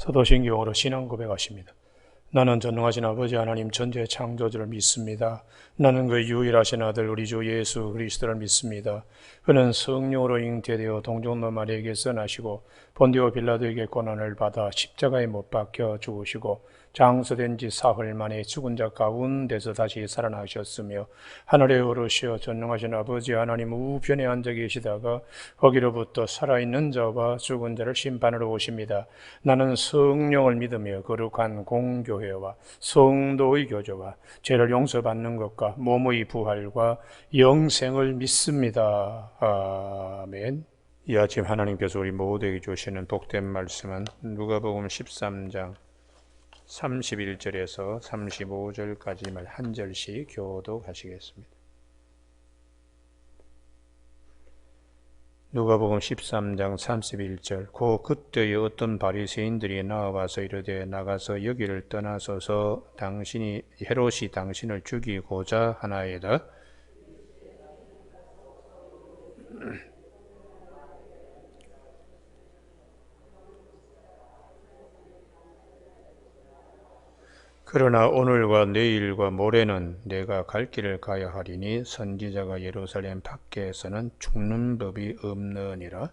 사도신경으로 신앙 고백하십니다. 나는 전능하신 아버지 하나님 전지의 창조주를 믿습니다. 나는 그 유일하신 아들 우리 주 예수 그리스도를 믿습니다. 그는 성령으로 잉태되어 동정노 마리아에게서 나시고 본디오 빌라도에게 고난을 받아 십자가에 못 박혀 죽으시고 장서된 지 사흘 만에 죽은 자 가운데서 다시 살아나셨으며 하늘에 오르시어 전능하신 아버지 하나님 우편에 앉아 계시다가 거기로부터 살아있는 자와 죽은 자를 심판하러 오십니다. 나는 성령을 믿으며 거룩한 공교회와 성도의 교제와 죄를 용서받는 것과 몸의 부활과 영생을 믿습니다. 아멘. 이 아침 하나님께서 우리 모두에게 주시는 복된 말씀은 누가복음 13장 31절에서 35절까지만 한 절씩 교독하시겠습니다. 누가복음 13장 31절 그때에 어떤 바리새인들이 나와서 이르되 나가서 여기를 떠나소서 헤롯이 당신을 죽이고자 하나이다. 그러나 오늘과 내일과 모레는 내가 갈 길을 가야 하리니 선지자가 예루살렘 밖에서는 죽는 법이 없느니라.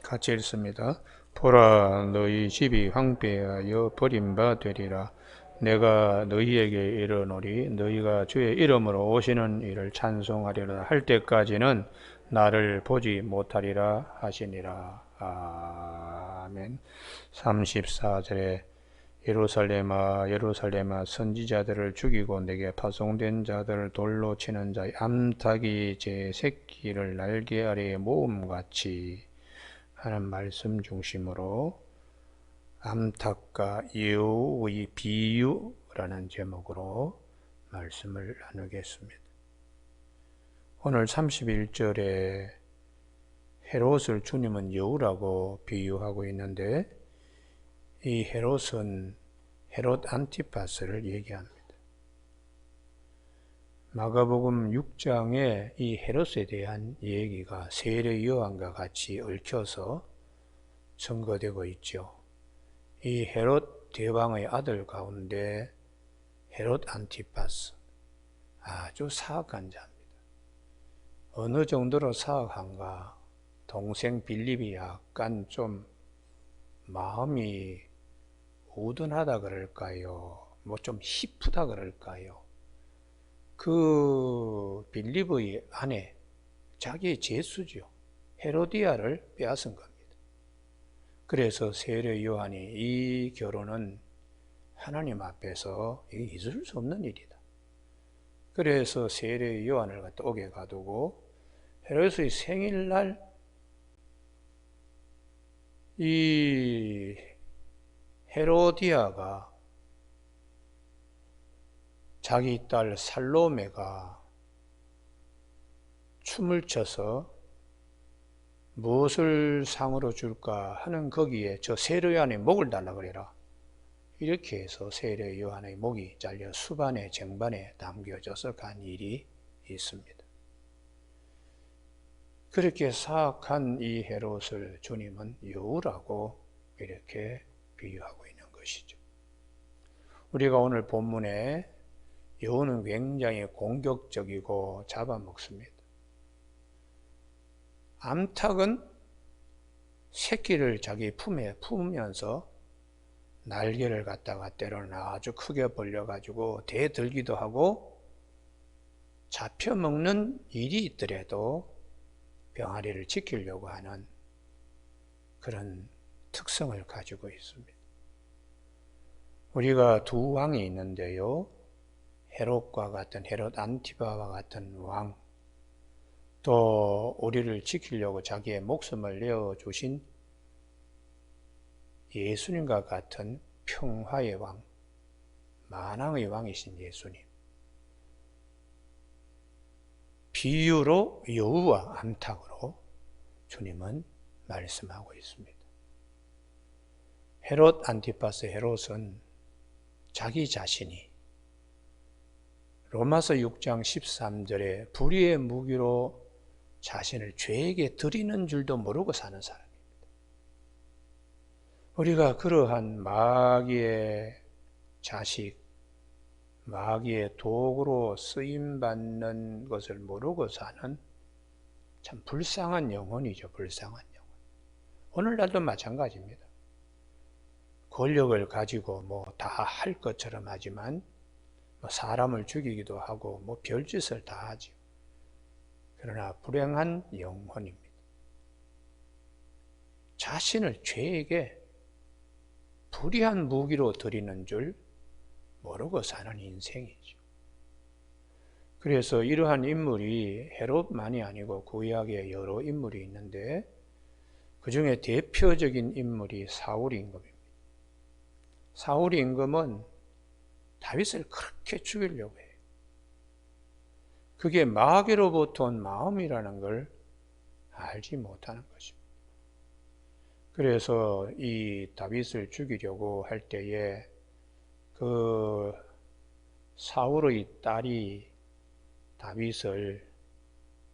같이 읽습니다. 보라, 너희 집이 황폐하여 버림받으리라. 내가 너희에게 이르노니 너희가 주의 이름으로 오시는 이를 찬송하리라 할 때까지는 나를 보지 못하리라 하시니라. 아멘. 34절에 예루살렘아 예루살렘아 선지자들을 죽이고 내게 파송된 자들을 돌로 치는 자의 암탉이 제 새끼를 날개 아래에 모음같이 하는 말씀 중심으로 암탉과 여우의 비유라는 제목으로 말씀을 나누겠습니다. 오늘 31절에 헤롯을 주님은 여우라고 비유하고 있는데 이 헤롯은 헤롯 안티파스를 얘기합니다. 마가복음 6장에 이 헤롯에 대한 얘기가 세례 요한과 같이 얽혀서 증거되고 있죠. 이 헤롯 대왕의 아들 가운데 헤롯 안티파스 아주 사악한 자입니다. 어느 정도로 사악한가? 동생 빌립이 약간 좀 마음이 우둔하다 그럴까요? 뭐 좀 희프다 그럴까요? 그 빌립의 아내, 자기의 제수죠. 헤로디아를 빼앗은 겁니다. 그래서 세례 요한이 이 결혼은 하나님 앞에서 있을 수 없는 일이다. 그래서 세례 요한을 갖다 옥에 가두고 헤롯의 생일날 이 헤로디아가 자기 딸 살로메가 춤을 춰서 무엇을 상으로 줄까 하는 거기에 저 세례 요한의 목을 달라 그래라. 이렇게 해서 세례 요한의 목이 잘려 수반에 쟁반에 담겨져서 간 일이 있습니다. 그렇게 사악한 이 헤롯을 주님은 여우라고 이렇게 비유하고 있는 것이죠. 우리가 오늘 본문에 여우는 굉장히 공격적이고 잡아먹습니다. 암탉은 새끼를 자기 품에 품으면서 날개를 갖다가 때로는 아주 크게 벌려가지고 대들기도 하고 잡혀먹는 일이 있더라도 병아리를 지키려고 하는 그런 특성을 가지고 있습니다. 우리가 두 왕이 있는데요. 헤롯과 같은 헤롯 안티바와 같은 왕, 또 우리를 지키려고 자기의 목숨을 내어주신 예수님과 같은 평화의 왕, 만왕의 왕이신 예수님. 비유로 여우와 암탉으로 주님은 말씀하고 있습니다. 헤롯 안티파스 헤롯은 자기 자신이 로마서 6장 13절에 불의의 무기로 자신을 죄에게 드리는 줄도 모르고 사는 사람입니다. 우리가 그러한 마귀의 자식, 마귀의 도구로 쓰임받는 것을 모르고 사는 참 불쌍한 영혼이죠. 불쌍한 영혼. 오늘날도 마찬가지입니다. 권력을 가지고 뭐 다 할 것처럼 하지만 사람을 죽이기도 하고 뭐 별짓을 다 하죠. 그러나 불행한 영혼입니다. 자신을 죄에게 불의한 무기로 드리는 줄 모르고 사는 인생이죠. 그래서 이러한 인물이 헤롯만이 아니고 구약에 여러 인물이 있는데 그 중에 대표적인 인물이 사울 임금입니다. 사울 임금은 다윗을 그렇게 죽이려고 해요. 그게 마귀로부터 온 마음이라는 걸 알지 못하는 것입니다. 그래서 이 다윗을 죽이려고 할 때에 그 사울의 딸이 다윗을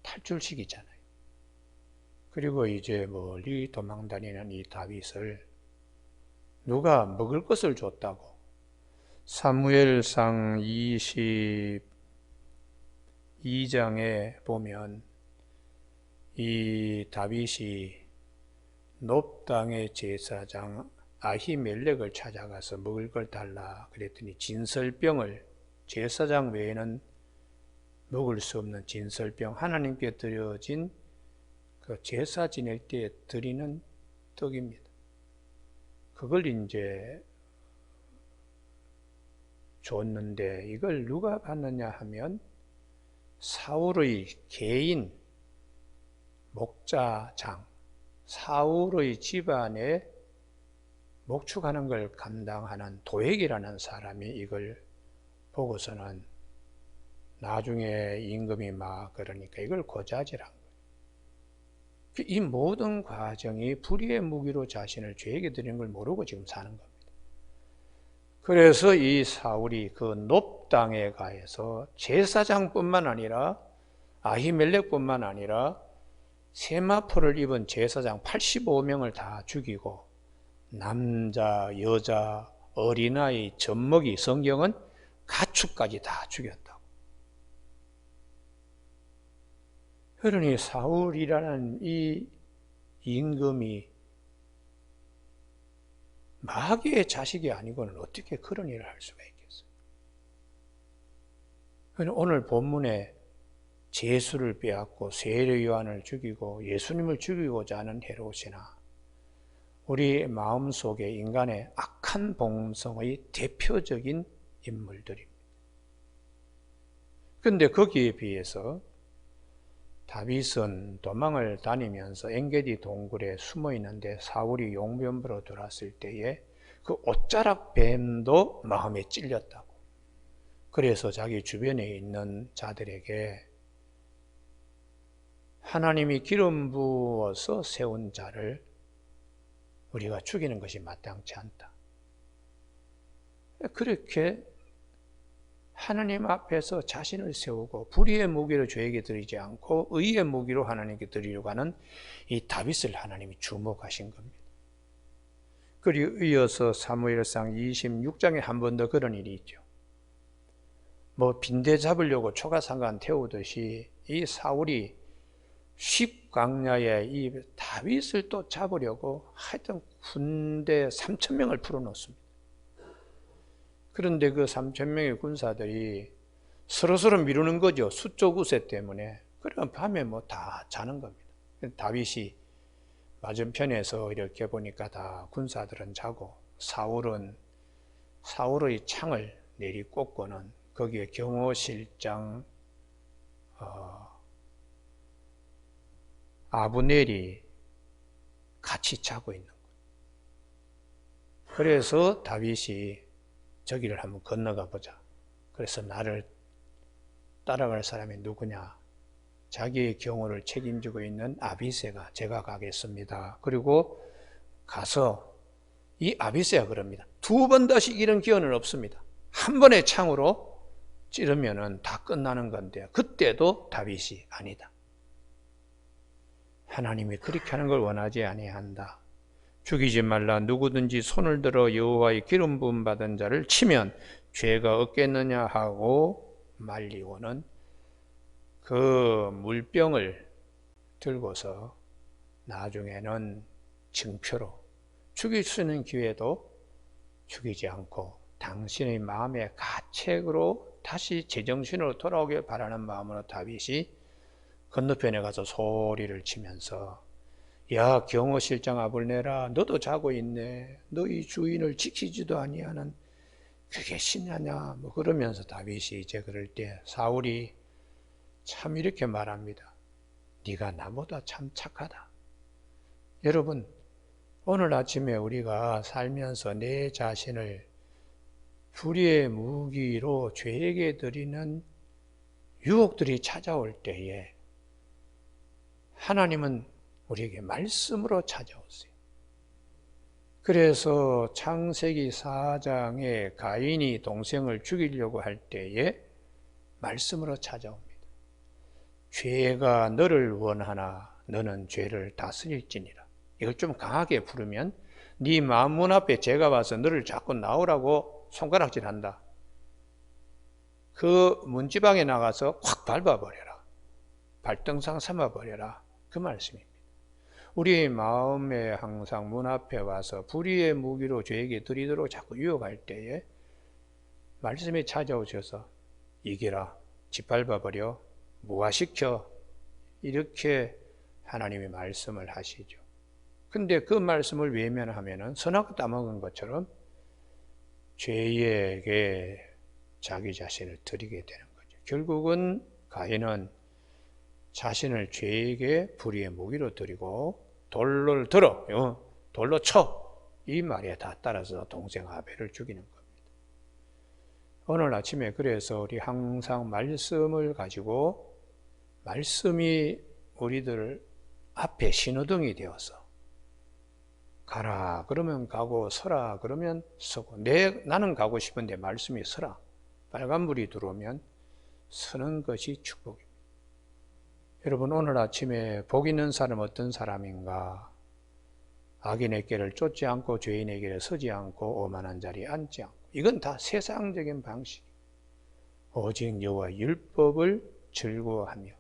탈출시키잖아요. 그리고 이제 멀리 도망다니는 이 다윗을 누가 먹을 것을 줬다고 사무엘상 22장에 보면 이 다윗이 놉 땅의 제사장 아히멜렉을 찾아가서 먹을 걸 달라 그랬더니 진설병을, 제사장 외에는 먹을 수 없는 진설병, 하나님께 드려진 그 제사 지낼 때 드리는 떡입니다. 그걸 이제 줬는데 이걸 누가 받느냐 하면 사울의 개인 목자장, 사울의 집안에 목축하는 걸 감당하는 도액이라는 사람이 이걸 보고서는 나중에 임금이 막 그러니까 이걸 고자질한 거예요. 이 모든 과정이 불의의 무기로 자신을 죄에게 드리는 걸 모르고 지금 사는 겁니다. 그래서 이 사울이 그 놉 땅에 가서 제사장뿐만 아니라 아히멜렉뿐만 아니라 세마포를 입은 제사장 85명을 다 죽이고 남자, 여자, 어린아이, 젖먹이, 성경은 가축까지 다 죽였다고. 그러니 사울이라는 이 임금이 마귀의 자식이 아니고는 어떻게 그런 일을 할 수가 있겠어요? 오늘 본문에 제수를 빼앗고 세례 요한을 죽이고 예수님을 죽이고자 하는 헤롯이나 우리 마음속에 인간의 악한 본성의 대표적인 인물들입니다. 그런데 거기에 비해서 다윗은 도망을 다니면서 엔게디 동굴에 숨어 있는데 사울이 용변부로 들어왔을 때에 그 옷자락 뱀도 마음에 찔렸다고. 그래서 자기 주변에 있는 자들에게 하나님이 기름 부어서 세운 자를 우리가 죽이는 것이 마땅치 않다. 그렇게 하나님 앞에서 자신을 세우고 불의의 무기로 죄에게 드리지 않고 의의 무기로 하나님께 드리려고 하는 이 다윗을 하나님이 주목하신 겁니다. 그리고 이어서 사무엘상 26장에 한 번 더 그런 일이 있죠. 빈대 잡으려고 초가상간 태우듯이 이 사울이 십광야에 이 다윗을 또 잡으려고 하여튼 군대 3,000명을 풀어놓습니다. 그런데 그 3,000명의 군사들이 서로서로 미루는 거죠. 수적 우세 때문에. 그러면 밤에 다 자는 겁니다. 다윗이 맞은편에서 이렇게 보니까 다 군사들은 자고 사울의 창을 내리꽂고는 거기에 경호실장 아브넬이 같이 자고 있는 거예요. 그래서 다윗이 저기를 한번 건너가 보자. 그래서 나를 따라갈 사람이 누구냐? 자기의 경호를 책임지고 있는 아비새가 제가 가겠습니다. 그리고 가서 이 아비스야 그럽니다. 두 번 다시 이런 기회는 없습니다. 한 번의 창으로 찌르면은 다 끝나는 건데 그때도 다윗이 아니다. 하나님이 그렇게 하는 걸 원하지 아니한다. 죽이지 말라. 누구든지 손을 들어 여호와의 기름 부음 받은 자를 치면 죄가 없겠느냐 하고 말리고는 그 물병을 들고서 나중에는 증표로 죽일 수 있는 기회도 죽이지 않고 당신의 마음의 가책으로 다시 제정신으로 돌아오길 바라는 마음으로 다윗이 건너편에 가서 소리를 치면서 야 경호실장 아블네라 너도 자고 있네. 너희 주인을 지키지도 아니하는 그게 신냐냐 뭐 그러면서 다윗이 이제 그럴 때 사울이 참 이렇게 말합니다. 네가 나보다 참 착하다. 여러분 오늘 아침에 우리가 살면서 내 자신을 불의의 무기로 죄에게 드리는 유혹들이 찾아올 때에 하나님은 우리에게 말씀으로 찾아오세요. 그래서 창세기 4장에 가인이 동생을 죽이려고 할 때에 말씀으로 찾아옵니다. 죄가 너를 원하나 너는 죄를 다스릴지니라. 이걸 좀 강하게 부르면 네 마음문 앞에 죄가 와서 너를 자꾸 나오라고 손가락질한다. 그 문지방에 나가서 확 밟아버려라. 발등상 삼아버려라. 그 말씀입니다. 우리의 마음에 항상 문 앞에 와서 불의의 무기로 죄에게 드리도록 자꾸 유혹할 때에 말씀이 찾아오셔서 이기라, 짓밟아버려, 무화시켜 이렇게 하나님이 말씀을 하시죠. 근데 그 말씀을 외면하면은 선악을 따먹은 것처럼 죄에게 자기 자신을 드리게 되는 거죠. 결국은 가인은 자신을 죄에게 불의의 무기로 드리고 돌을 들어, 돌로 쳐. 이 말에 다 따라서 동생 아벨을 죽이는 겁니다. 오늘 아침에 그래서 우리 항상 말씀을 가지고 말씀이 우리들 앞에 신호등이 되어서 가라 그러면 가고 서라 그러면 서고 나는 가고 싶은데 말씀이 서라. 빨간불이 들어오면 서는 것이 축복입니다. 여러분 오늘 아침에 복 있는 사람 어떤 사람인가? 악인의 길을 쫓지 않고 죄인의 길에 서지 않고 오만한 자리에 앉지 않고 이건 다 세상적인 방식. 오직 여호와의 율법을 즐거워하며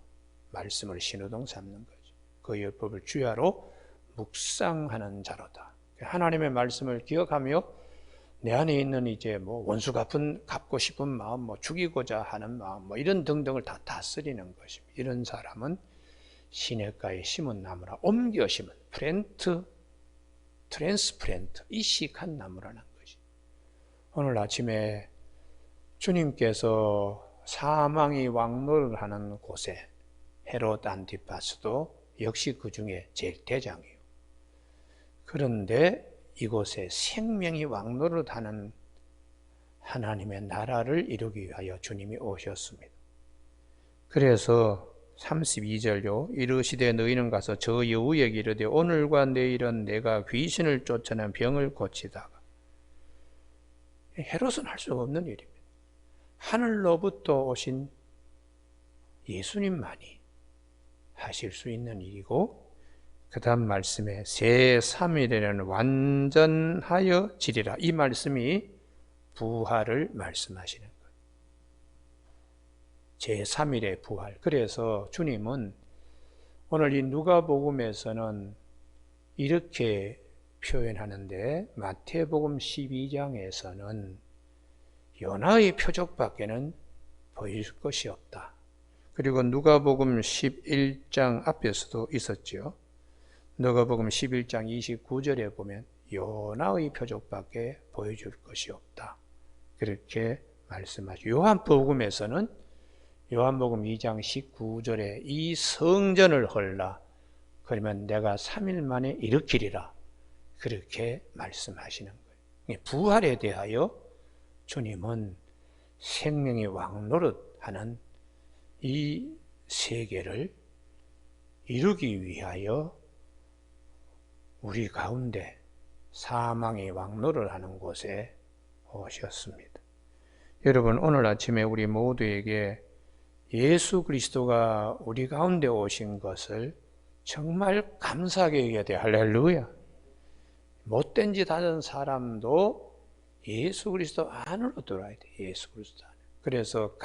말씀을 신호등 삼는 거죠. 그 율법을 주야로 묵상하는 자로다. 하나님의 말씀을 기억하며 내 안에 있는 이제 뭐 원수 갚고 싶은 마음, 뭐 죽이고자 하는 마음, 뭐 이런 등등을 다 다스리는 것입니다. 이런 사람은 시냇가에 심은 나무라 옮겨 심은 트랜스프렌트 이식한 나무라는 것이. 오늘 아침에 주님께서 사망이 왕노를 하는 곳에 헤롯 안티파스도 역시 그 중에 제일 대장이에요. 그런데 이곳에 생명이 왕노릇하는 하나님의 나라를 이루기 위하여 주님이 오셨습니다. 그래서 32절요. 이르시되 너희는 가서 저 여우에게 이르되 오늘과 내일은 내가 귀신을 쫓아낸 병을 고치다가 헤롯은 할 수 없는 일입니다. 하늘로부터 오신 예수님만이 하실 수 있는 일이고 그 다음 말씀에 제3일에는 완전하여 지리라. 이 말씀이 부활을 말씀하시는 거예요. 제3일의 부활. 그래서 주님은 오늘 이 누가복음에서는 이렇게 표현하는데 마태복음 12장에서는 요나의 표적밖에는 보일 것이 없다. 그리고 누가복음 11장 앞에서도 있었죠. 누가복음 11장 29절에 보면 요나의 표적밖에 보여줄 것이 없다. 그렇게 말씀하죠. 요한복음에서는 요한복음 2장 19절에 이 성전을 헐라. 그러면 내가 3일 만에 일으키리라. 그렇게 말씀하시는 거예요. 부활에 대하여 주님은 생명의 왕노릇하는 이 세계를 이루기 위하여 우리 가운데 사망이 왕노를 하는 곳에 오셨습니다. 여러분, 오늘 아침에 우리 모두에게 예수 그리스도가 우리 가운데 오신 것을 정말 감사하게 얘기해야 돼요. 할렐루야. 못된 짓 하는 사람도 예수 그리스도 안으로 들어와야 돼요. 예수 그리스도 안에. 그래서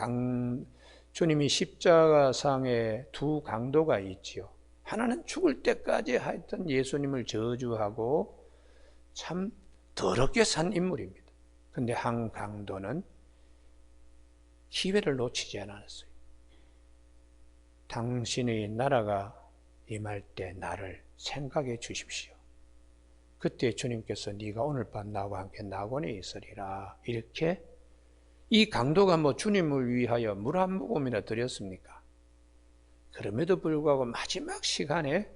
주님이 십자가상에 두 강도가 있지요. 하나는 죽을 때까지 하여튼 예수님을 저주하고 참 더럽게 산 인물입니다. 근데 한 강도는 기회를 놓치지 않았어요. 당신의 나라가 임할 때 나를 생각해 주십시오. 그때 주님께서 네가 오늘 밤 나와 함께 낙원에 있으리라. 이렇게 이 강도가 주님을 위하여 물 한 모금이나 드렸습니까? 그럼에도 불구하고 마지막 시간에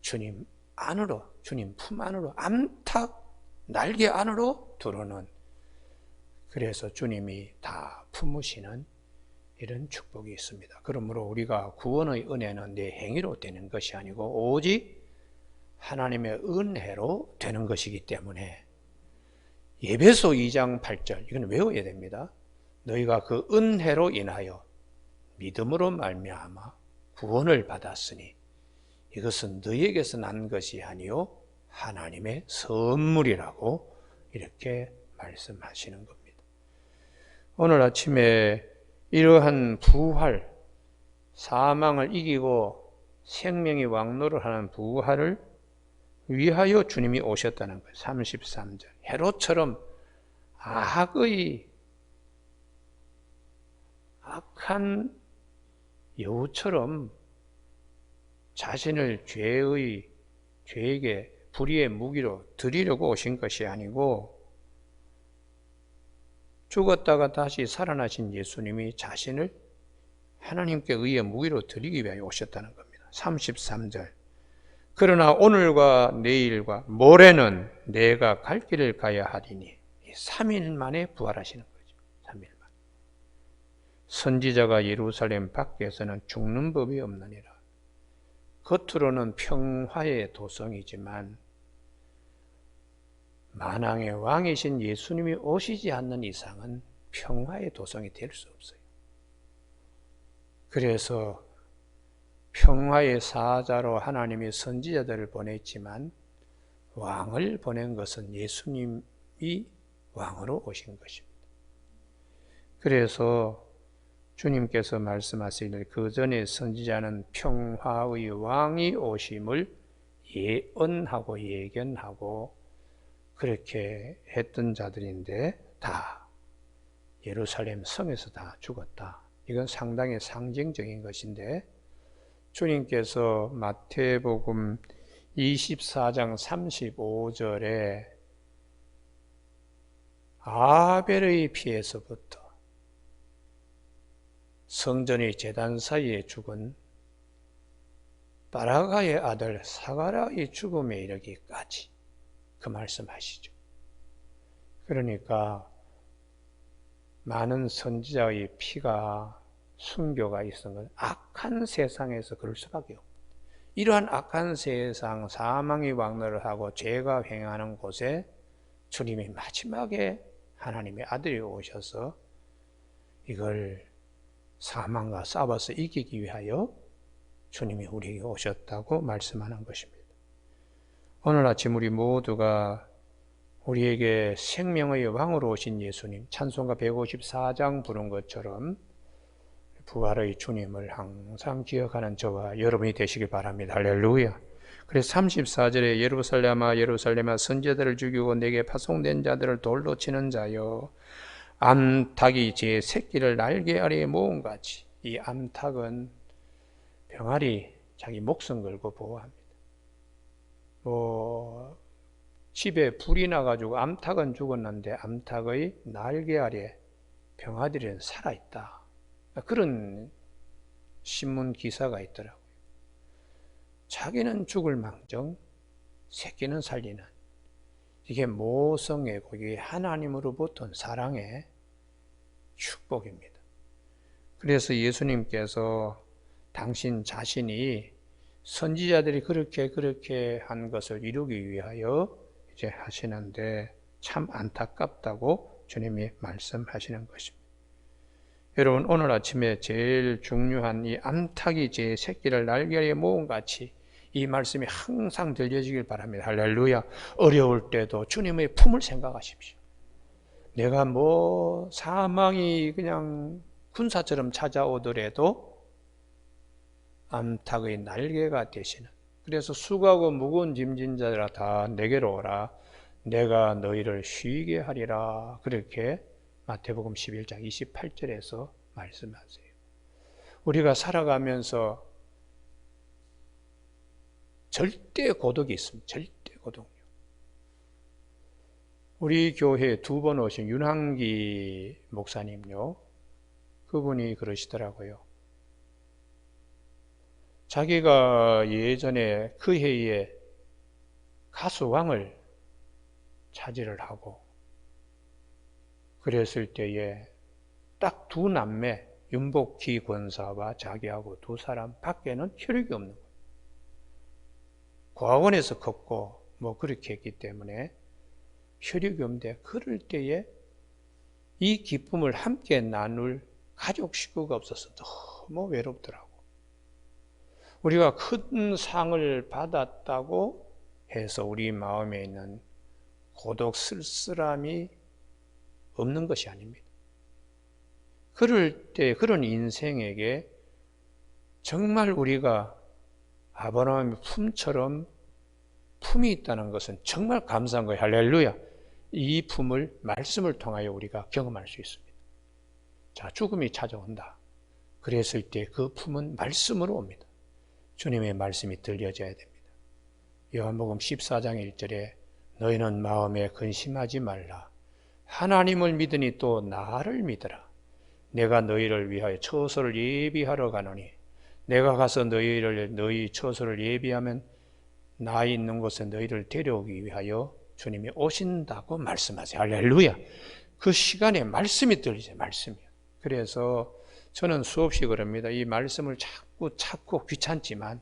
주님 안으로, 주님 품 안으로, 암탉 날개 안으로 들어오는, 그래서 주님이 다 품으시는 이런 축복이 있습니다. 그러므로 우리가 구원의 은혜는 내 행위로 되는 것이 아니고 오직 하나님의 은혜로 되는 것이기 때문에 에베소 2장 8절 이건 외워야 됩니다. 너희가 그 은혜로 인하여 믿음으로 말미암아 구원을 받았으니 이것은 너희에게서 난 것이 아니요 하나님의 선물이라고 이렇게 말씀하시는 겁니다. 오늘 아침에 이러한 부활, 사망을 이기고 생명이 왕노를 하는 부활을 위하여 주님이 오셨다는 거예요. 33절. 헤롯처럼 악한 여우처럼 자신을 죄에게 불의의 무기로 드리려고 오신 것이 아니고 죽었다가 다시 살아나신 예수님이 자신을 하나님께 의의 무기로 드리기 위하여 오셨다는 겁니다. 33절. 그러나 오늘과 내일과 모레는 내가 갈 길을 가야 하리니 3일 만에 부활하시는 거죠. 3일 만에. 선지자가 예루살렘 밖에서는 죽는 법이 없느니라. 겉으로는 평화의 도성이지만 만왕의 왕이신 예수님이 오시지 않는 이상은 평화의 도성이 될 수 없어요. 그래서 평화의 사자로 하나님이 선지자들을 보냈지만 왕을 보낸 것은 예수님이 왕으로 오신 것입니다. 그래서 주님께서 말씀하시길 그 전에 선지자는 평화의 왕이 오심을 예언하고 예견하고 그렇게 했던 자들인데 다 예루살렘 성에서 다 죽었다. 이건 상당히 상징적인 것인데 주님께서 마태복음 24장 35절에 아벨의 피에서부터 성전의 제단 사이에 죽은 바라가의 아들 사가랴의 죽음에 이르기까지 그 말씀하시죠. 그러니까 많은 선지자의 피가 순교가 있었던 건 악한 세상에서 그럴 수밖에 없고 이러한 악한 세상, 사망이 왕노를 하고 죄가 횡행하는 곳에 주님이 마지막에 하나님의 아들이 오셔서 이걸 사망과 싸워서 이기기 위하여 주님이 우리에게 오셨다고 말씀하는 것입니다. 오늘 아침 우리 모두가 우리에게 생명의 왕으로 오신 예수님, 찬송가 154장 부른 것처럼 부활의 주님을 항상 기억하는 저와 여러분이 되시길 바랍니다. 할렐루야. 그래서 34절에 예루살렘아 예루살렘아 선지자들을 죽이고 내게 파송된 자들을 돌로 치는 자여 암탉이 제 새끼를 날개 아래에 모음같이 이 암탉은 병아리 자기 목숨 걸고 보호합니다. 집에 불이 나가지고 암탉은 죽었는데 암탉의 날개 아래 병아리는 살아있다. 그런 신문 기사가 있더라고요. 자기는 죽을 망정 새끼는 살리는 이게 모성애고 이게 하나님으로부터 사랑의 축복입니다. 그래서 예수님께서 당신 자신이 선지자들이 그렇게 한 것을 이루기 위하여 이제 하시는데 참 안타깝다고 주님이 말씀하시는 것입니다. 여러분, 오늘 아침에 제일 중요한 이 암탉이 제 새끼를 날개에 모은 같이 이 말씀이 항상 들려지길 바랍니다. 할렐루야. 어려울 때도 주님의 품을 생각하십시오. 내가 사망이 그냥 군사처럼 찾아오더라도 암탉의 날개가 되시는, 그래서 수고하고 무거운 짐진 자들아 다 내게로 오라, 내가 너희를 쉬게 하리라, 그렇게 마태복음 11장 28절에서 말씀하세요. 우리가 살아가면서 절대 고독이 있습니다. 절대 고독요. 우리 교회에 2번 오신 윤항기 목사님요, 그분이 그러시더라고요. 자기가 예전에 그 해에 가수왕을 차지를 하고 그랬을 때에 딱 2 남매, 윤복희 권사와 자기하고 2 사람 밖에는 혈육이 없는 거예요. 고아원에서 컸고 그렇게 했기 때문에 혈육이 없는데, 그럴 때에 이 기쁨을 함께 나눌 가족 식구가 없어서 너무 외롭더라고. 우리가 큰 상을 받았다고 해서 우리 마음에 있는 고독, 쓸쓸함이 없는 것이 아닙니다. 그럴 때 그런 인생에게 정말 우리가 아브라함의 품처럼 품이 있다는 것은 정말 감사한 거예요. 할렐루야. 이 품을 말씀을 통하여 우리가 경험할 수 있습니다. 자, 죽음이 찾아온다. 그랬을 때 그 품은 말씀으로 옵니다. 주님의 말씀이 들려져야 됩니다. 요한복음 14장 1절에 너희는 마음에 근심하지 말라. 하나님을 믿으니 또 나를 믿으라. 내가 너희를 위하여 처소를 예비하러 가노니 내가 가서 너희 처소를 예비하면 나 있는 곳에 너희를 데려오기 위하여 주님이 오신다고 말씀하세요. 할렐루야. 그 시간에 말씀이 들리죠. 말씀이요. 그래서 저는 수없이 그럽니다. 이 말씀을 자꾸 찾고, 귀찮지만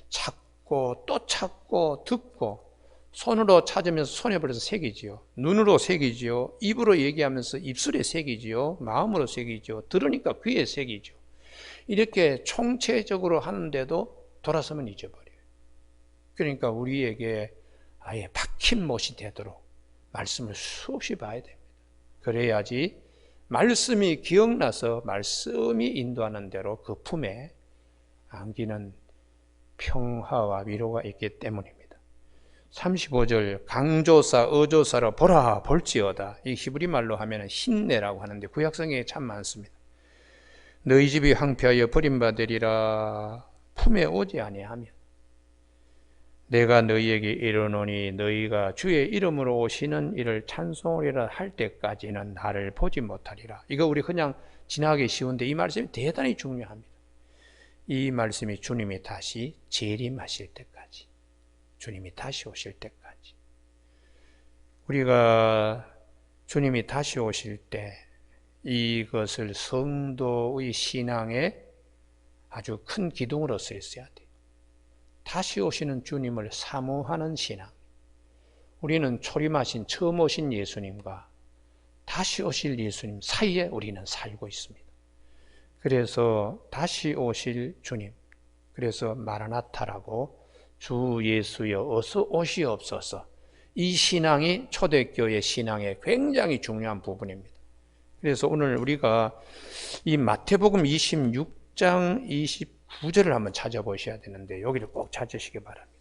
찾고 또 찾고 듣고, 손으로 찾으면서 손에 벌려서 새기지요. 눈으로 새기지요. 입으로 얘기하면서 입술에 새기지요. 마음으로 새기지요. 들으니까 귀에 새기죠. 이렇게 총체적으로 하는데도 돌아서면 잊어버려요. 그러니까 우리에게 아예 박힌 못이 되도록 말씀을 수없이 봐야 됩니다. 그래야지 말씀이 기억나서 말씀이 인도하는 대로 그 품에 안기는 평화와 위로가 있기 때문입니다. 35절 강조사, 어조사로 보라 볼지어다. 이 히브리 말로 하면 힘내라고 하는데 구약성에 참 많습니다. 너희 집이 황폐하여 버림받으리라. 품에 오지 아니하면 내가 너희에게 이르노니 너희가 주의 이름으로 오시는 이를 찬송하리라 할 때까지는 나를 보지 못하리라. 이거 우리 그냥 지나가기 쉬운데 이 말씀이 대단히 중요합니다. 이 말씀이 주님이 다시 재림하실 때까지, 주님이 다시 오실 때까지, 우리가 주님이 다시 오실 때 이것을 성도의 신앙에 아주 큰 기둥으로 쓰여야 돼요. 다시 오시는 주님을 사모하는 신앙. 우리는 초림하신 처음 오신 예수님과 다시 오실 예수님 사이에 우리는 살고 있습니다. 그래서 다시 오실 주님, 그래서 마라나타라고 주 예수여 어서 오시옵소서, 이 신앙이 초대교회 신앙의 굉장히 중요한 부분입니다. 그래서 오늘 우리가 이 마태복음 26장 29절을 한번 찾아보셔야 되는데 여기를 꼭 찾으시기 바랍니다.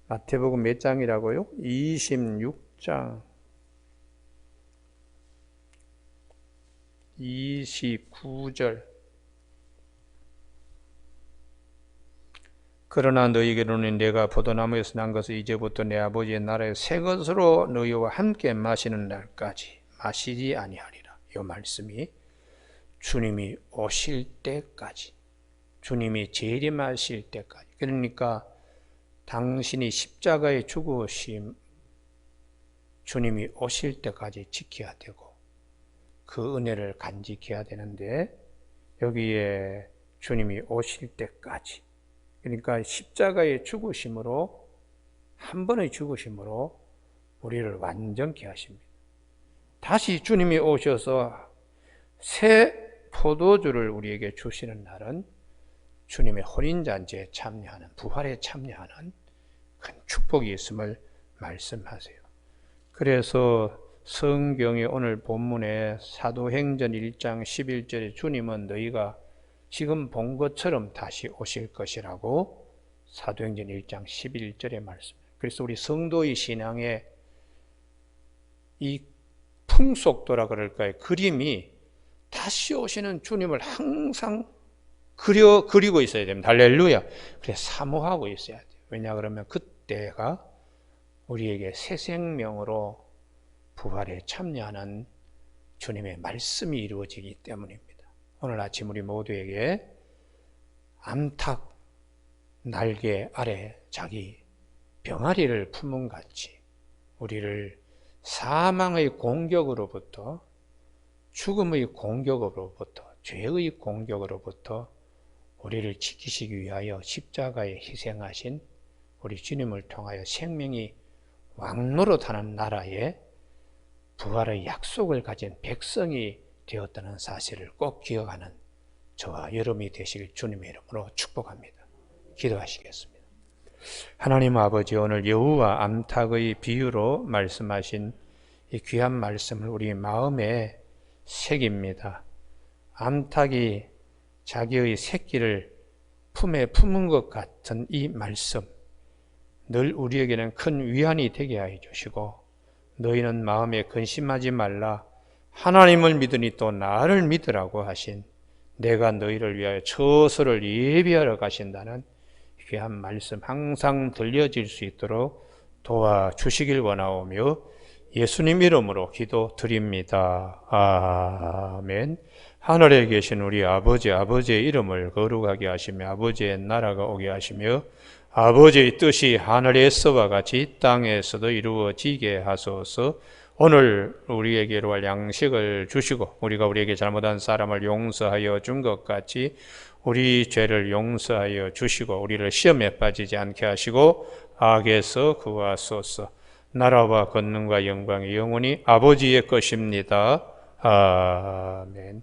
마태복음 몇 장이라고요? 26장 29절. 그러나 너희에게로는 내가 포도나무에서 난 것을 이제부터 내 아버지의 나라에 새 것으로 너희와 함께 마시는 날까지 마시지 아니하리라. 이 말씀이 주님이 오실 때까지, 주님이 재림하실 때까지, 그러니까 당신이 십자가에 죽으심, 주님이 오실 때까지 지켜야 되고 그 은혜를 간직해야 되는데, 여기에 주님이 오실 때까지, 그러니까 십자가의 죽으심으로, 한 번의 죽으심으로 우리를 완전케 하십니다. 다시 주님이 오셔서 새 포도주를 우리에게 주시는 날은 주님의 혼인잔치에 참여하는, 부활에 참여하는 큰 축복이 있음을 말씀하세요. 그래서 성경의 오늘 본문에 사도행전 1장 11절에 주님은 너희가 지금 본 것처럼 다시 오실 것이라고 사도행전 1장 11절에 말씀합니다. 그래서 우리 성도의 신앙의 이 풍속도라 그럴까요? 그림이 다시 오시는 주님을 항상 그리고 있어야 됩니다. 할렐루야. 그래서 사모하고 있어야 돼요. 왜냐 그러면 그때가 우리에게 새 생명으로 부활에 참여하는 주님의 말씀이 이루어지기 때문입니다. 오늘 아침 우리 모두에게 암탉 날개 아래 자기 병아리를 품은 같이 우리를 사망의 공격으로부터, 죽음의 공격으로부터, 죄의 공격으로부터 우리를 지키시기 위하여 십자가에 희생하신 우리 주님을 통하여 생명이 왕노릇하는 나라에 부활의 약속을 가진 백성이 되었다는 사실을 꼭 기억하는 저와 여러분이 되시길 주님의 이름으로 축복합니다. 기도하시겠습니다. 하나님 아버지, 오늘 여우와 암탉의 비유로 말씀하신 이 귀한 말씀을 우리 마음에 새깁니다. 암탉이 자기의 새끼를 품에 품은 것 같은 이 말씀, 늘 우리에게는 큰 위안이 되게 해 주시고, 너희는 마음에 근심하지 말라, 하나님을 믿으니 또 나를 믿으라고 하신, 내가 너희를 위하여 처소를 예비하러 가신다는 귀한 말씀 항상 들려질 수 있도록 도와주시길 원하오며 예수님 이름으로 기도드립니다. 아멘. 하늘에 계신 우리 아버지, 아버지의 이름을 거룩하게 하시며 아버지의 나라가 오게 하시며 아버지의 뜻이 하늘에서와 같이 땅에서도 이루어지게 하소서. 오늘 우리에게로 할 양식을 주시고 우리가 우리에게 잘못한 사람을 용서하여 준 것 같이 우리 죄를 용서하여 주시고 우리를 시험에 빠지지 않게 하시고 악에서 구하소서. 나라와 권능과 영광이 영원히 아버지의 것입니다. 아멘.